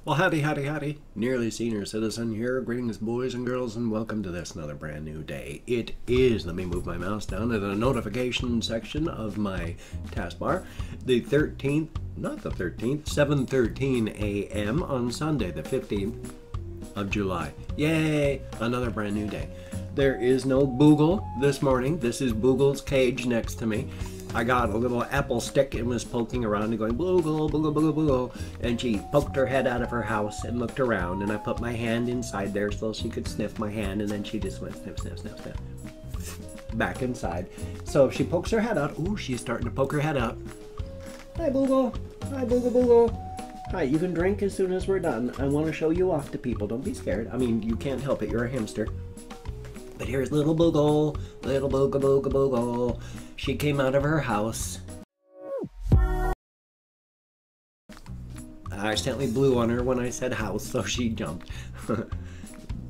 Well, howdy, howdy, howdy. Nearly Senior Citizen here. Greetings, boys and girls, and welcome to this another brand new day. It is, let me move my mouse down to the notification section of my taskbar. The 13th, not the 13th, 7:13 a.m. on Sunday, the 15th of July. Yay! Another brand new day. There is no Boogle this morning. This is Boogle's cage next to me. I got a little apple stick and was poking around and going, Boogle, Boogle, Boogle, Boogle. And she poked her head out of her house and looked around, and I put my hand inside there so she could sniff my hand, and then she just went sniff, sniff, sniff, sniff. Back inside. So if she pokes her head out, ooh, she's starting to poke her head out. Hi, Boogle. Hi, Boogle, Boogle. Hi, you can drink as soon as we're done. I want to show you off to people. Don't be scared. I mean, you can't help it. You're a hamster. But here's little Boogle. Little Boogle, Boogle, Boogle. She came out of her house. I accidentally blew on her when I said house, so she jumped.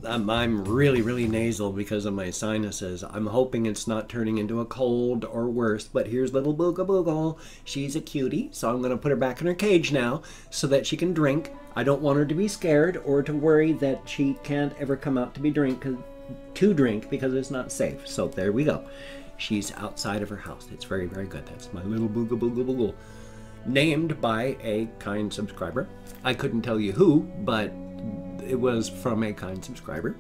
I'm really nasal because of my sinuses. I'm hoping it's not turning into a cold or worse, but here's little Boogle Boogle. She's a cutie, so I'm going to put her back in her cage now so that she can drink. I don't want her to be scared or to worry that she can't ever come out to drink because it's not safe. So there we go. She's outside of her house. It's very good. That's my little Boogle Boogle Boogle. Named by a kind subscriber. I couldn't tell you who, but it was from a kind subscriber.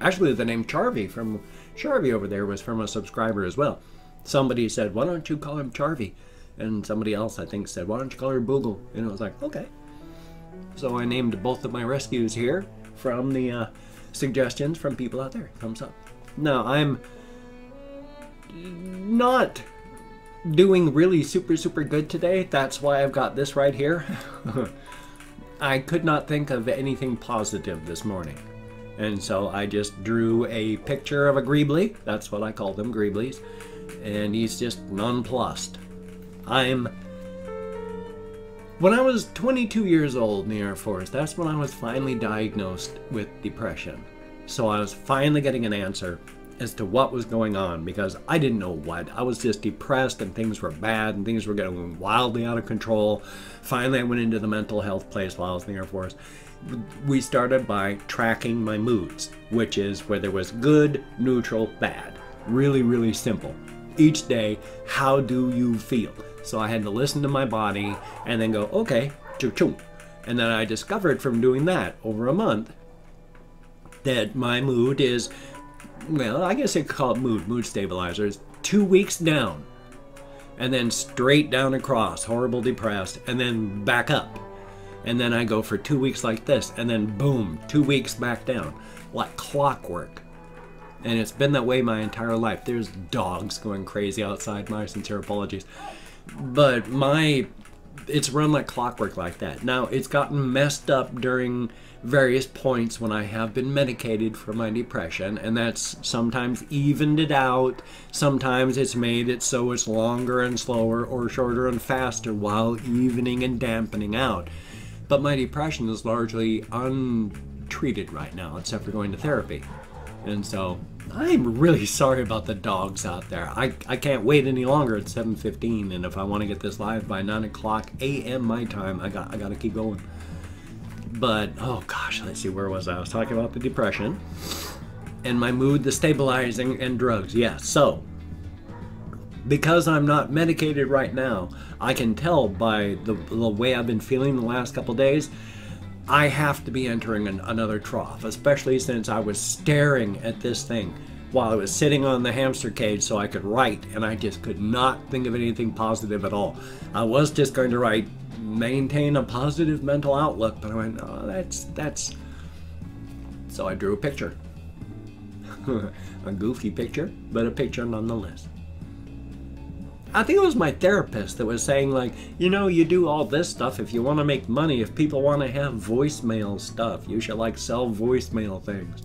Actually, the name Charvy from Charvy over there was from a subscriber as well. Somebody said, why don't you call him Charvy? And somebody else, I think, said, why don't you call her Boogle? And I was like, okay. So I named both of my rescues here from the suggestions from people out there. Thumbs up. Now, I'm not doing really super good today. That's why I've got this right here. I could not think of anything positive this morning, and so I just drew a picture of a greebly. That's what I call them, greeblies, and he's just nonplussed. When I was 22 years old in the Air Force, that's when I was finally diagnosed with depression. So I was finally getting an answer as to what was going on, because I didn't know what. I was just depressed and things were bad and things were getting wildly out of control. Finally, I went into the mental health place while I was in the Air Force. We started by tracking my moods, which is where there was good, neutral, bad. Really simple. Each day, how do you feel? So I had to listen to my body and then go, okay, choo-choo. And then I discovered from doing that over a month that my mood is, well, I guess I could call it mood stabilizers, 2 weeks down, and then straight down across, horrible depressed, and then back up. And then I go for 2 weeks like this, and then boom, 2 weeks back down, like clockwork. And it's been that way my entire life. There's dogs going crazy outside, my sincere apologies. But it's run like clockwork like that. Now, it's gotten messed up during various points when I have been medicated for my depression, and that's sometimes evened it out. Sometimes it's made it so it's longer and slower or shorter and faster while evening and dampening out. But my depression is largely untreated right now, except for going to therapy. And so I'm really sorry about the dogs out there. I can't wait any longer at 7:15, and if I want to get this live by 9 o'clock a.m. my time, I got to keep going. But, oh gosh, let's see, where was I? I was talking about the depression and my mood, the stabilizing, and drugs. Yeah, so because I'm not medicated right now, I can tell by the way I've been feeling the last couple days, I have to be entering another trough, especially since I was staring at this thing while I was sitting on the hamster cage so I could write, and I just could not think of anything positive at all. I was just going to write, maintain a positive mental outlook, but I went, oh, that's... So I drew a picture. A goofy picture, but a picture nonetheless. I think it was my therapist that was saying, like, you know, you do all this stuff if you want to make money. If people want to have voicemail stuff, you should, like, sell voicemail things.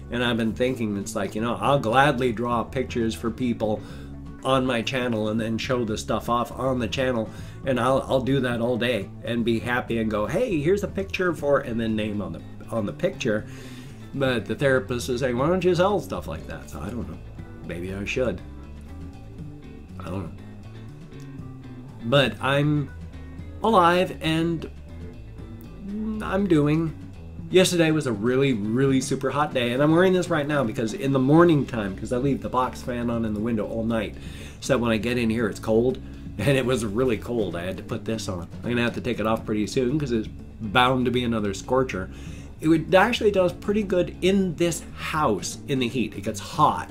And I've been thinking, it's like, you know, I'll gladly draw pictures for people on my channel and then show the stuff off on the channel, and I'll do that all day and be happy and go, hey, here's a picture for, and then name on the picture. But the therapist is saying, why don't you sell stuff like that? So I don't know. Maybe I should. I don't know. But I'm alive and I'm doing. Yesterday was a really, really super hot day, and I'm wearing this right now because in the morning time, because I leave the box fan on in the window all night, so when I get in here it's cold, and it was really cold. I had to put this on. I'm gonna have to take it off pretty soon because it's bound to be another scorcher. It actually does pretty good in this house in the heat. It gets hot.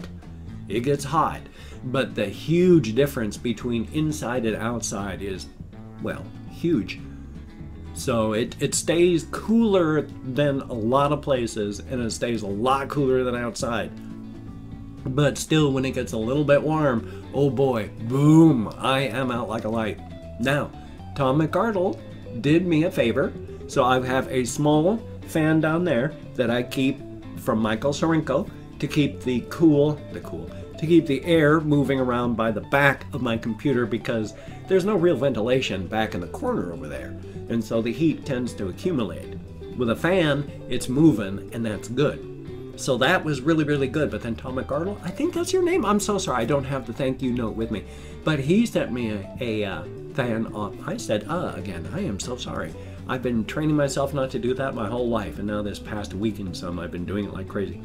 It gets hot, but the huge difference between inside and outside is, well, huge. So it stays cooler than a lot of places, and it stays a lot cooler than outside. But still, when it gets a little bit warm, oh boy, boom, I am out like a light. Now, Tom McArdle did me a favor, so I have a small fan down there that I keep from Michael Sorinko to keep to keep the air moving around by the back of my computer, because there's no real ventilation back in the corner over there, and so the heat tends to accumulate. With a fan, it's moving, and that's good. So that was really, really good. But then Tom McArdle, I think that's your name. I'm so sorry, I don't have the thank you note with me, but he sent me a fan off. I said again. I am so sorry. I've been training myself not to do that my whole life, and now this past week and some I've been doing it like crazy.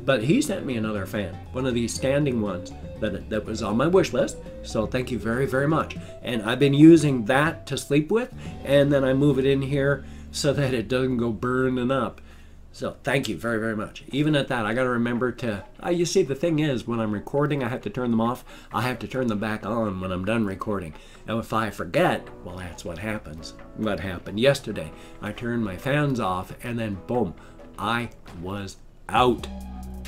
But he sent me another fan, one of these standing ones that was on my wish list, so thank you very, very much. And I've been using that to sleep with, and then I move it in here so that it doesn't go burning up. So thank you very, very much. Even at that, I got to remember to, you see, the thing is, when I'm recording, I have to turn them off. I have to turn them back on when I'm done recording. And if I forget, well, that's what happens. What happened yesterday, I turned my fans off, and then boom, I was out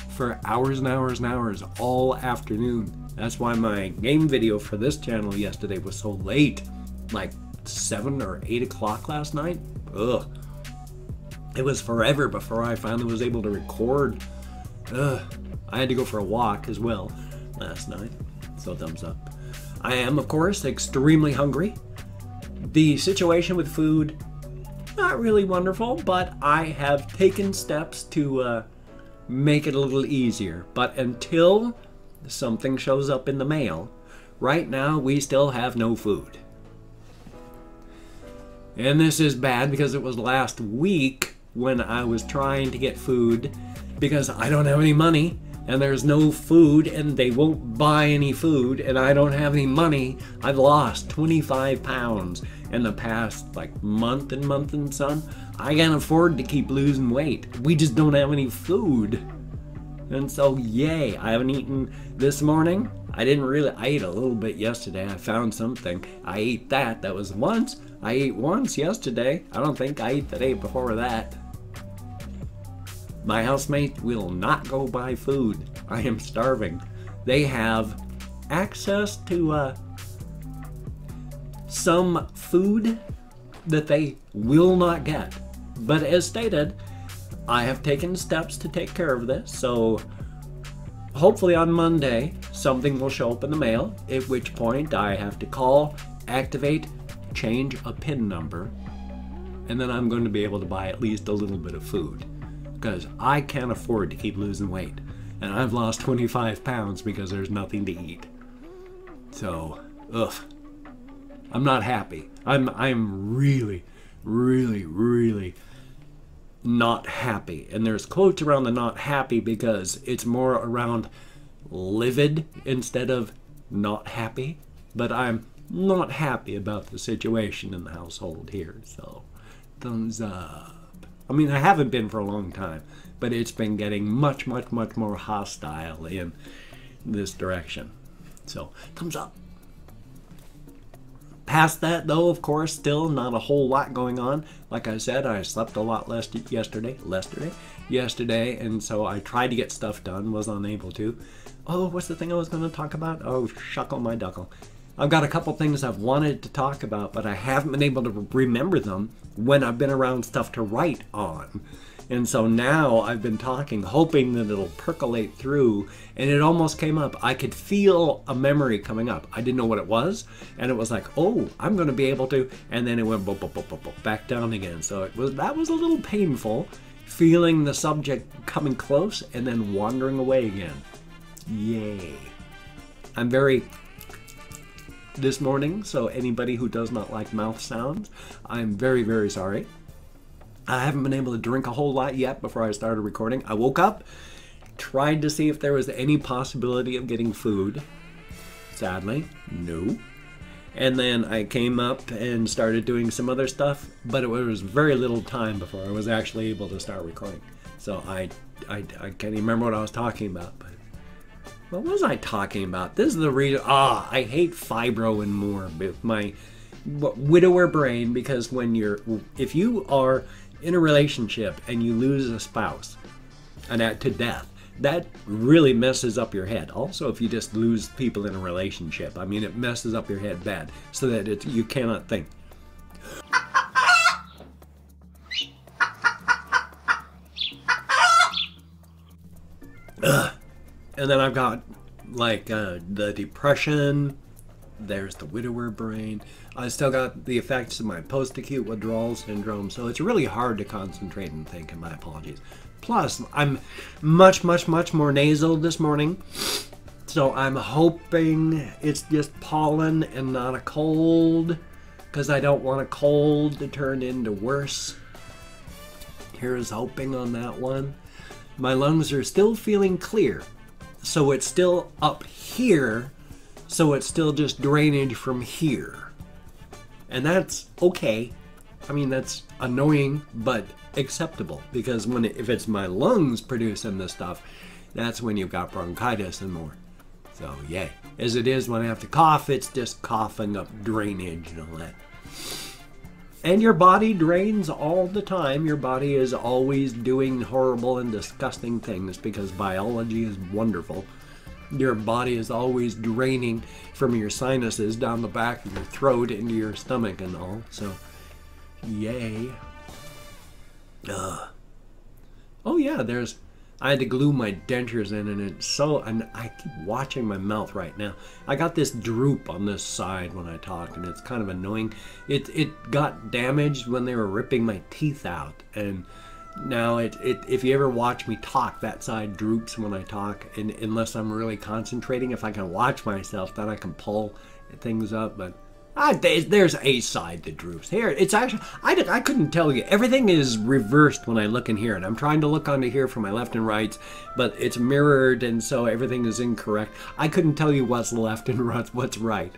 for hours and hours and hours all afternoon. That's why my game video for this channel yesterday was so late, like 7 or 8 o'clock last night. Ugh. It was forever before I finally was able to record. Ugh. I had to go for a walk as well last night, so thumbs up. I am, of course, extremely hungry. The situation with food, not really wonderful, but I have taken steps to make it a little easier. But until something shows up in the mail, right now we still have no food. And this is bad because it was last week when I was trying to get food because I don't have any money and there's no food and they won't buy any food and I don't have any money. I've lost 25 pounds in the past like month and some. I can't afford to keep losing weight. We just don't have any food. And so yay, I haven't eaten this morning. I ate a little bit yesterday. I found something. I ate that. That was once. I ate once yesterday. I don't think I ate the day before that. My housemate will not go buy food. I am starving. They have access to some food that they will not get. But as stated, I have taken steps to take care of this, so hopefully on Monday something will show up in the mail, at which point I have to call, activate, change a PIN number, and then I'm going to be able to buy at least a little bit of food, because I can't afford to keep losing weight, and I've lost 25 pounds because there's nothing to eat. So, ugh, I'm not happy. I'm really, really, really not happy. And there's quotes around the not happy because it's more around livid instead of not happy. But I'm not happy about the situation in the household here, so thumbs up. I mean, I haven't been for a long time, but it's been getting much, much, much more hostile in this direction. So, thumbs up. Past that, though, of course, still not a whole lot going on. Like I said, I slept a lot less yesterday, and so I tried to get stuff done, was unable to. Oh, what's the thing I was going to talk about? Oh, shuckle my duckle. I've got a couple things I've wanted to talk about, but I haven't been able to remember them when I've been around stuff to write on. And so now I've been talking, hoping that it'll percolate through, and it almost came up. I could feel a memory coming up. I didn't know what it was, and it was like, oh, I'm going to be able to, and then it went back down again. So that was a little painful, feeling the subject coming close and then wandering away again. Yay. I'm very this morning, so anybody who does not like mouth sounds, I'm very, very sorry. I haven't been able to drink a whole lot yet before I started recording. I woke up, tried to see if there was any possibility of getting food. Sadly, no. And then I came up and started doing some other stuff, but it was very little time before I was actually able to start recording. So I can't even remember what I was talking about, but what was I talking about? This is the reason. I hate fibro and more with my widower brain, because if you are in a relationship and you lose a spouse and to death, that really messes up your head. Also, if you just lose people in a relationship, I mean, it messes up your head bad, so that you cannot think. And then I've got like the depression. There's the widower brain. I still got the effects of my post-acute withdrawal syndrome, so it's really hard to concentrate and think, and my apologies. Plus, I'm much more nasal this morning, so I'm hoping it's just pollen and not a cold, because I don't want a cold to turn into worse. Here's hoping on that one. My lungs are still feeling clear, so it's still up here, so it's still just drainage from here. And that's okay. I mean, that's annoying, but acceptable, because if it's my lungs producing this stuff, that's when you've got bronchitis and more. So yay. As it is when I have to cough, it's just coughing up drainage and all that. And your body drains all the time. Your body is always doing horrible and disgusting things, because biology is wonderful. Your body is always draining from your sinuses down the back of your throat into your stomach and all. So, yay. Oh yeah, I had to glue my dentures in, and I keep watching my mouth right now. I got this droop on this side when I talk, and it's kind of annoying. It got damaged when they were ripping my teeth out, and now if you ever watch me talk, that side droops when I talk, and unless I'm really concentrating. If I can watch myself, then I can pull things up, but there's a side that droops. Here, it's actually, I couldn't tell you. Everything is reversed when I look in here, and I'm trying to look onto here for my left and right, but it's mirrored, and so everything is incorrect. I couldn't tell you what's left and what's right.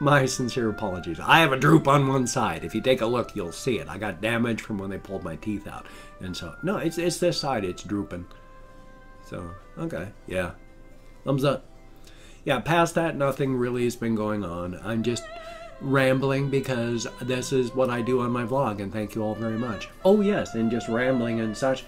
My sincere apologies. I have a droop on one side. If you take a look, you'll see it. I got damage from when they pulled my teeth out, and so, no, it's this side. It's drooping. So, okay, yeah. Thumbs up. Yeah, past that, nothing really has been going on. I'm just rambling because this is what I do on my vlog, and thank you all very much. Oh yes, and just rambling and such.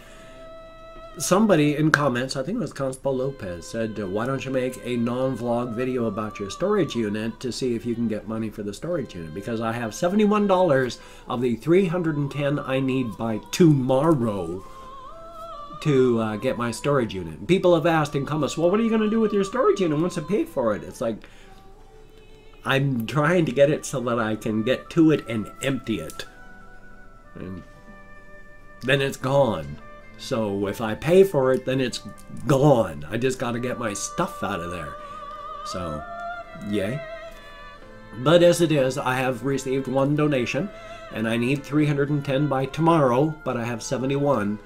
Somebody in comments, I think it was Constable Lopez, said, why don't you make a non-vlog video about your storage unit to see if you can get money for the storage unit? Because I have $71 of the $310 I need by tomorrow to get my storage unit. People have asked in comments, well, what are you going to do with your storage unit once I pay for it? It's like, I'm trying to get it so that I can get to it and empty it. And then it's gone. So if I pay for it, then it's gone. I just got to get my stuff out of there. So, yay. But as it is, I have received one donation, and I need 310 by tomorrow, but I have 71.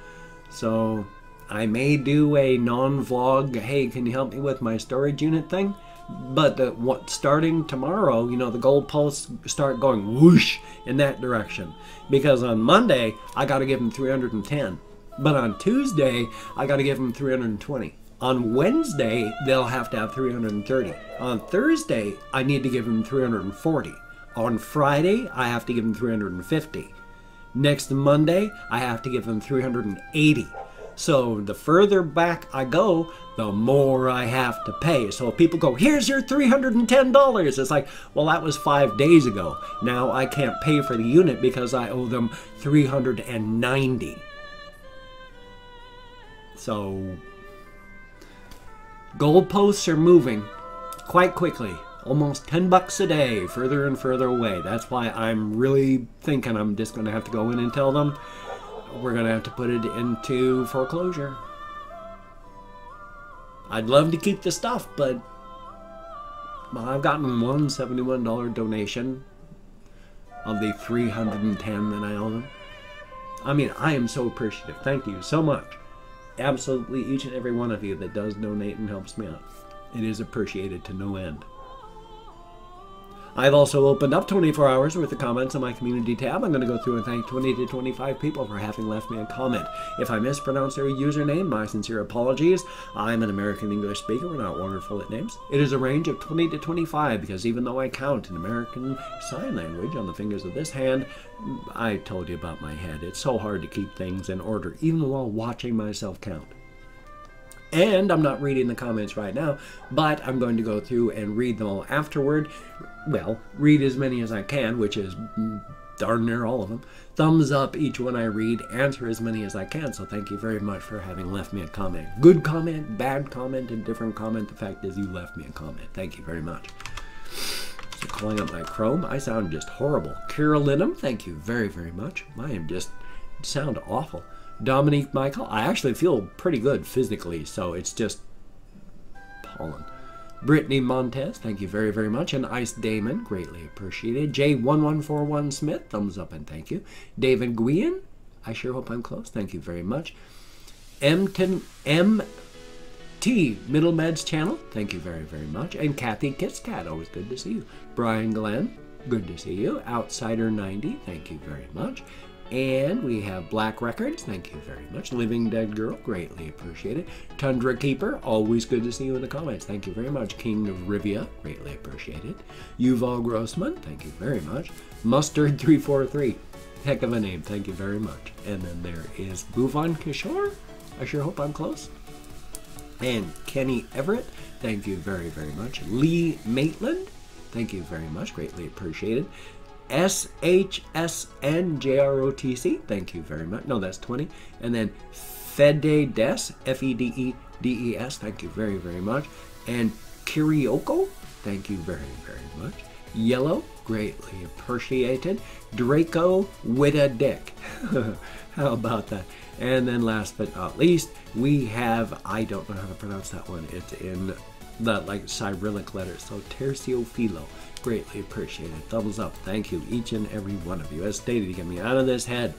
So I may do a non-vlog, hey, can you help me with my storage unit thing? But starting tomorrow, you know, the goalposts start going whoosh in that direction. Because on Monday, I got to give them 310. But on Tuesday, I got to give them 320. On Wednesday, they'll have to have 330. On Thursday, I need to give them 340. On Friday, I have to give them 350. Next Monday, I have to give them 380. So the further back I go, the more I have to pay. So if people go, here's your $310. It's like, well, that was 5 days ago. Now I can't pay for the unit because I owe them 390. So goalposts are moving quite quickly. Almost $10 a day, further and further away. That's why I'm really thinking I'm just going to have to go in and tell them we're going to have to put it into foreclosure. I'd love to keep the stuff, but I've gotten one $71 donation of the $310 that I owe them. I mean, I am so appreciative. Thank you so much. Absolutely each and every one of you that does donate and helps me out. It is appreciated to no end. I've also opened up 24 hours worth of comments on my community tab. I'm going to go through and thank 20 to 25 people for having left me a comment. If I mispronounce their username, my sincere apologies. I'm an American English speaker. We're not wonderful at names. It is a range of 20 to 25 because even though I count in American Sign Language on the fingers of this hand, I told you about my head. It's so hard to keep things in order even while watching myself count. And I'm not reading the comments right now, but I'm going to go through and read them all afterward. Well, read as many as I can, which is darn near all of them. Thumbs up each one I read, answer as many as I can. So thank you very much for having left me a comment. Good comment, bad comment, indifferent comment. The fact is you left me a comment. Thank you very much. So calling up my Chrome, I sound just horrible. Carolinum, thank you very, very much. I am just sound awful. Dominique Michael, I actually feel pretty good physically, so it's just pollen. Brittany Montez, thank you very, very much. And Ice Damon, greatly appreciated. J1141 Smith, thumbs up and thank you. David Guian, I sure hope I'm close, thank you very much. MT Middle Meds channel, thank you very, very much. And Kathy Kitscat, always good to see you. Brian Glenn, good to see you. Outsider 90, thank you very much. And we have Black Records, thank you very much. Living Dead Girl, greatly appreciated. Tundra Keeper, always good to see you in the comments, thank you very much. King of Rivia, greatly appreciated. Yuval Grossman, thank you very much. Mustard 343, heck of a name, thank you very much. And then there is Bhuvan Kishore, I sure hope I'm close. And Kenny Everett, thank you very, very much. Lee Maitland, thank you very much, greatly appreciated. SHSNJROTC, thank you very much. No, that's 20. And then Fededes, Fededes, thank you very, very much. And Kirioko, thank you very, very much. Yellow, greatly appreciated. Draco with a dick. How about that? And then last but not least, we have, I don't know how to pronounce that one. It's in the like Cyrillic letters. So Terciophilo. Greatly appreciated. Thumbs up. Thank you, each and every one of you. As stated, to get me out of this head,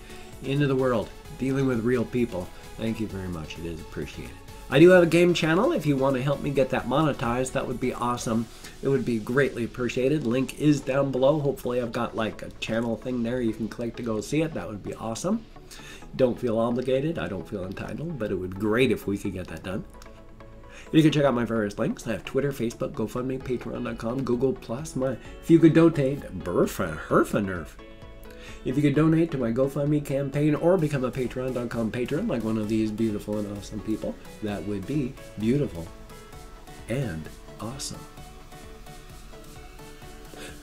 into the world, dealing with real people. Thank you very much. It is appreciated. I do have a game channel. If you want to help me get that monetized, that would be awesome. It would be greatly appreciated. Link is down below. Hopefully I've got like a channel thing there you can click to go see it. That would be awesome. Don't feel obligated. I don't feel entitled, but it would be great if we could get that done. You can check out my various links. I have Twitter, Facebook, GoFundMe, Patreon.com, Google+. If you could donate, Herfa. If you could donate to my GoFundMe campaign or become a Patreon.com patron like one of these beautiful and awesome people, that would be beautiful and awesome.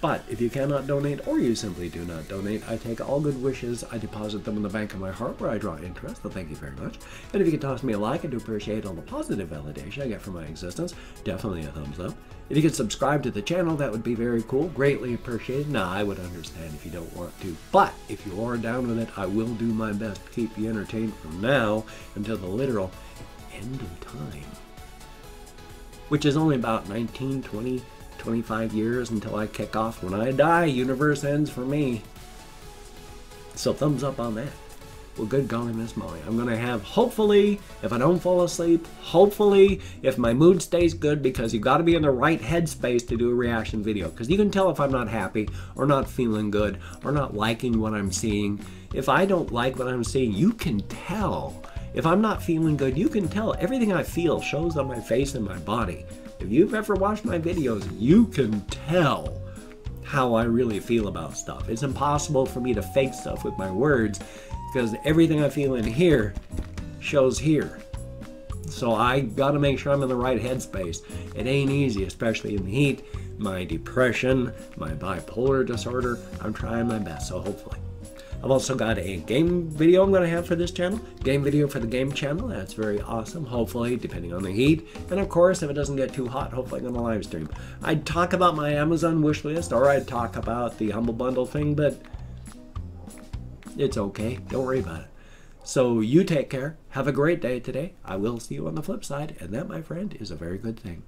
But if you cannot donate or you simply do not donate, I take all good wishes, I deposit them in the bank of my heart where I draw interest, so thank you very much. And if you could toss me a like, I do appreciate all the positive validation I get from my existence. Definitely a thumbs up. If you could subscribe to the channel, that would be very cool. Greatly appreciated. Now, I would understand if you don't want to, but if you are down with it, I will do my best to keep you entertained from now until the literal end of time, which is only about 19, 20, 25 years until I kick off. When I die, universe ends for me. So thumbs up on that. Well, good golly, Miss Molly. I'm going to have, hopefully, if I don't fall asleep, hopefully, if my mood stays good, because you've got to be in the right headspace to do a reaction video. Because you can tell if I'm not happy, or not feeling good, or not liking what I'm seeing. If I don't like what I'm seeing, you can tell. If I'm not feeling good, you can tell. Everything I feel shows on my face and my body. If you've ever watched my videos, you can tell how I really feel about stuff. It's impossible for me to fake stuff with my words because everything I feel in here shows here. So I gotta make sure I'm in the right headspace. It ain't easy, especially in the heat. My depression, my bipolar disorder, I'm trying my best, so hopefully. I've also got a game video I'm going to have for this channel. Game video for the game channel. That's very awesome. Hopefully, depending on the heat. And of course, if it doesn't get too hot, hopefully I'm going to live stream. I'd talk about my Amazon wish list, or I'd talk about the Humble Bundle thing, but it's okay. Don't worry about it. So you take care. Have a great day today. I will see you on the flip side. And that, my friend, is a very good thing.